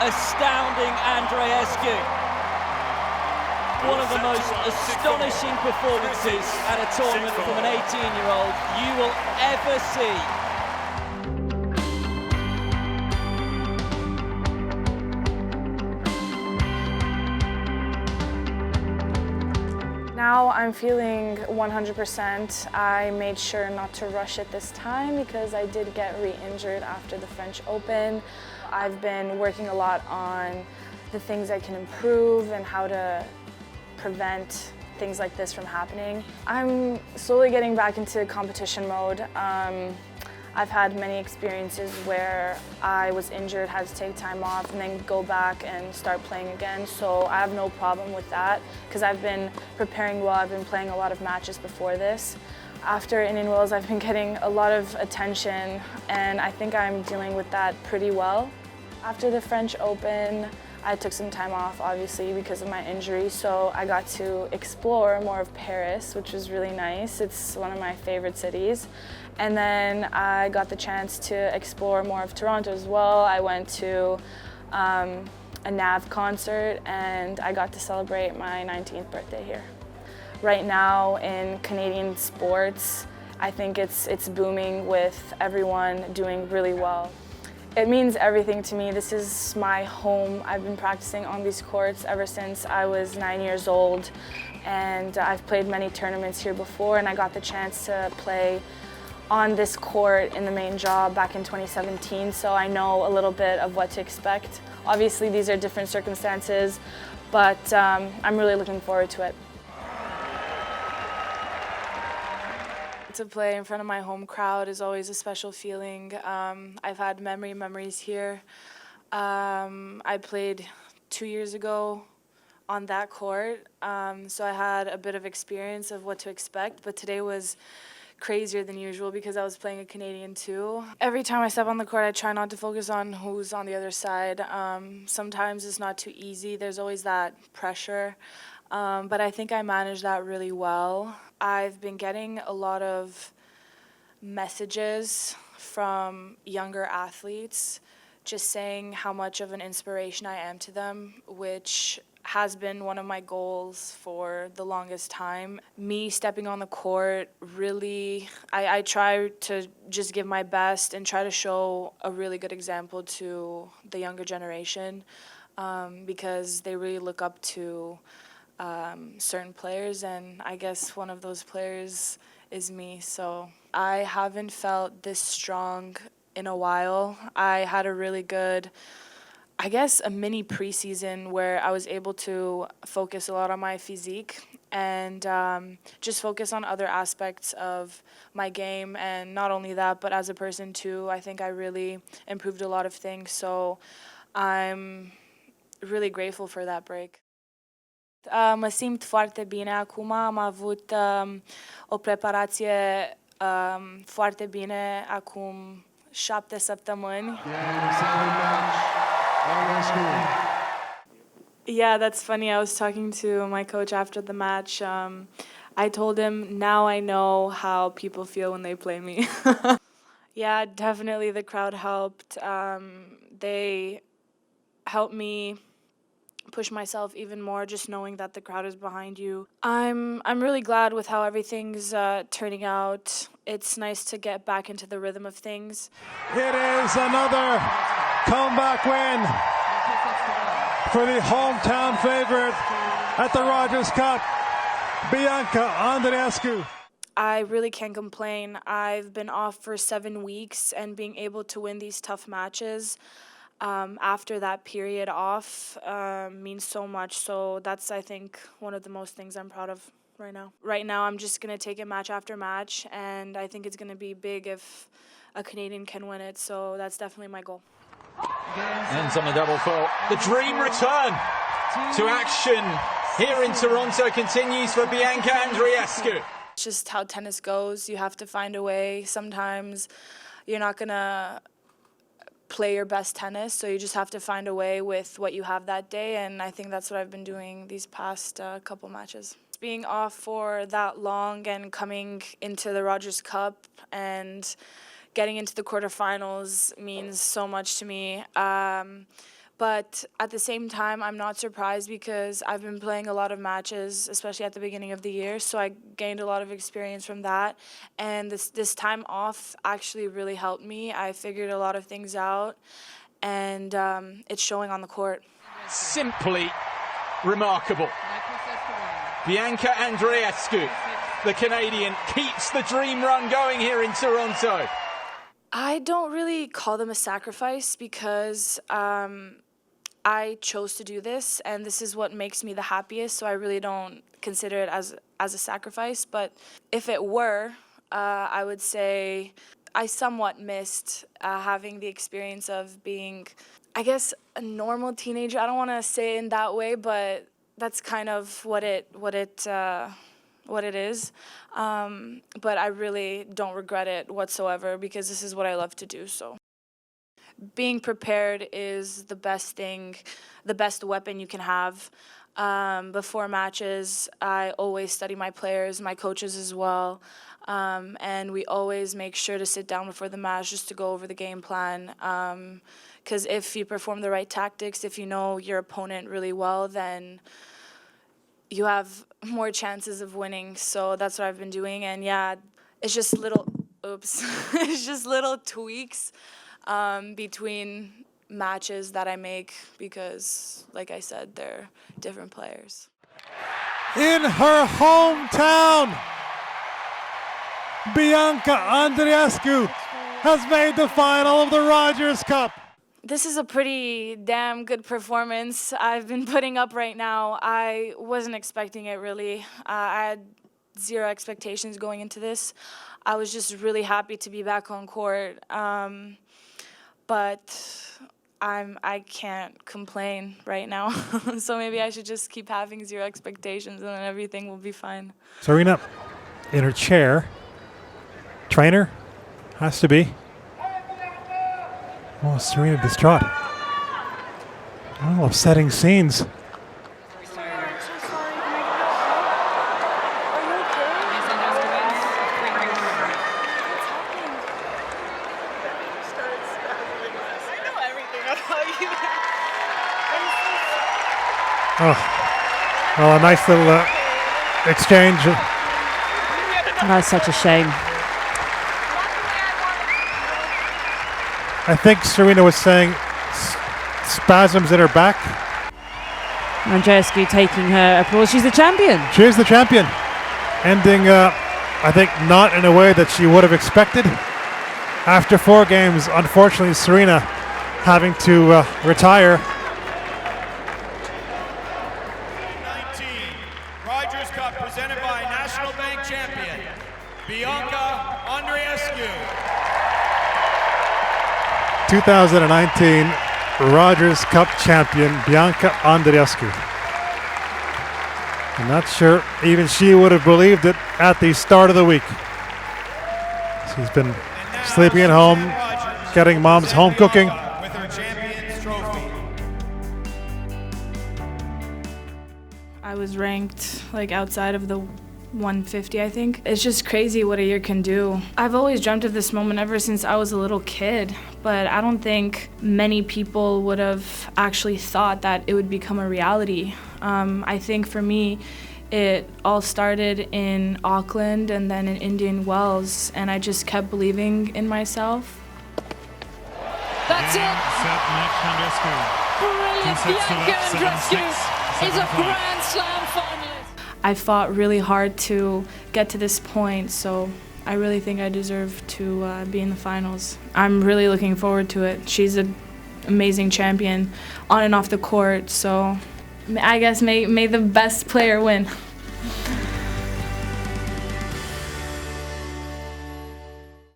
astounding Andreescu. One of the most astonishing performances at a tournament from an 18-year-old you will ever see. Now I'm feeling 100%. I made sure not to rush it this time because I did get re-injured after the French Open. I've been working a lot on the things I can improve and how to prevent things like this from happening. I'm slowly getting back into competition mode. I've had many experiences where I was injured, had to take time off, and then go back and start playing again. So I have no problem with that because I've been preparing well. I've been playing a lot of matches before this. After Indian Wells, I've been getting a lot of attention, and I think I'm dealing with that pretty well. After the French Open, I took some time off, obviously, because of my injury, so I got to explore more of Paris, which was really nice. It's one of my favorite cities. And then I got the chance to explore more of Toronto as well. I went to a NAV concert, and I got to celebrate my 19th birthday here. Right now in Canadian sports, I think it's booming with everyone doing really well. It means everything to me. This is my home. I've been practicing on these courts ever since I was 9 years old, and I've played many tournaments here before, and I got the chance to play on this court in the main job back in 2017, so I know a little bit of what to expect. Obviously, these are different circumstances, but I'm really looking forward to it. To play in front of my home crowd is always a special feeling. I've had memories here. I played 2 years ago on that court, so I had a bit of experience of what to expect, but today was crazier than usual because I was playing a Canadian too. Every time I step on the court, I try not to focus on who's on the other side. Sometimes it's not too easy. There's always that pressure. But I think I managed that really well. I've been getting a lot of messages from younger athletes just saying how much of an inspiration I am to them, which has been one of my goals for the longest time. Me stepping on the court, really, I try to just give my best and try to show a really good example to the younger generation because they really look up to certain players, and I guess one of those players is me. So I haven't felt this strong in a while. I had a really good, I guess, a mini preseason where I was able to focus a lot on my physique and just focus on other aspects of my game, and not only that, but as a person too. I think I really improved a lot of things, so I'm really grateful for that break. Mă simt foarte bine acum, am avut o preparație foarte bine acum 7 săptămâni. Yeah, that's funny. I was talking to my coach after the match. I told him, now I know how people feel when they play me. Yeah, definitely the crowd helped. They helped me push myself even more, just knowing that the crowd is behind you. I'm really glad with how everything's turning out. It's nice to get back into the rhythm of things. It is another comeback win for the hometown favorite at the Rogers Cup, Bianca Andreescu. I really can't complain. I've been off for 7 weeks, and being able to win these tough matches after that period off means so much. So that's, I think, one of the most things I'm proud of right now. Right now, I'm just going to take it match after match, and I think it's going to be big if a Canadian can win it. So that's definitely my goal. Ends on the double fault. The dream return to action here in Toronto continues for Bianca Andreescu. It's just how tennis goes. You have to find a way. Sometimes you're not going to play your best tennis, so you just have to find a way with what you have that day, and I think that's what I've been doing these past couple matches. Being off for that long and coming into the Rogers Cup and getting into the quarterfinals means so much to me. But at the same time, I'm not surprised because I've been playing a lot of matches, especially at the beginning of the year. So I gained a lot of experience from that. And this time off actually really helped me. I figured a lot of things out, and it's showing on the court. Simply remarkable. Bianca Andreescu, the Canadian, keeps the dream run going here in Toronto. I don't really call them a sacrifice because I chose to do this, and this is what makes me the happiest, so I really don't consider it as a sacrifice. But if it were, I would say I somewhat missed having the experience of being, I guess, a normal teenager. I don't want to say it in that way, but that's kind of what it is. But I really don't regret it whatsoever because this is what I love to do. So being prepared is the best thing, the best weapon you can have. Before matches, I always study my players, my coaches as well. And we always make sure to sit down before the match just to go over the game plan. Because if you perform the right tactics, if you know your opponent really well, then you have more chances of winning. So that's what I've been doing. And yeah, it's just little, it's just little tweaks between matches that I make because, like I said, they're different players. In her hometown, Bianca Andreescu has made the final of the Rogers Cup. This is a pretty damn good performance I've been putting up right now. I wasn't expecting it, really. I had zero expectations going into this. I was just really happy to be back on court. But I can't complain right now. So maybe I should just keep having zero expectations and then everything will be fine. Serena in her chair. Trainer has to be. Oh, Serena distraught. Oh, upsetting scenes. Oh, well, a nice little exchange. That's such a shame. I think Serena was saying spasms in her back. Andreescu taking her applause. She's the champion. She is the champion. Ending, I think, not in a way that she would have expected. After 4 games, unfortunately, Serena having to retire. Rogers Cup presented by National Bank champion Bianca Andreescu. 2019 Rogers Cup champion Bianca Andreescu. I'm not sure even she would have believed it at the start of the week. She's been sleeping at home, getting mom's home cooking. With her champion's trophy. I was ranked like outside of the 150, I think. It's just crazy what a year can do. I've always dreamt of this moment ever since I was a little kid, but I don't think many people would have actually thought that it would become a reality. I think for me, it all started in Auckland and then in Indian Wells, and I just kept believing in myself. That's it. Brilliant. Bianca Andreescu is a Grand Slam finalist. I fought really hard to get to this point, so I really think I deserve to be in the finals. I'm really looking forward to it. She's an amazing champion on and off the court, so I guess may the best player win.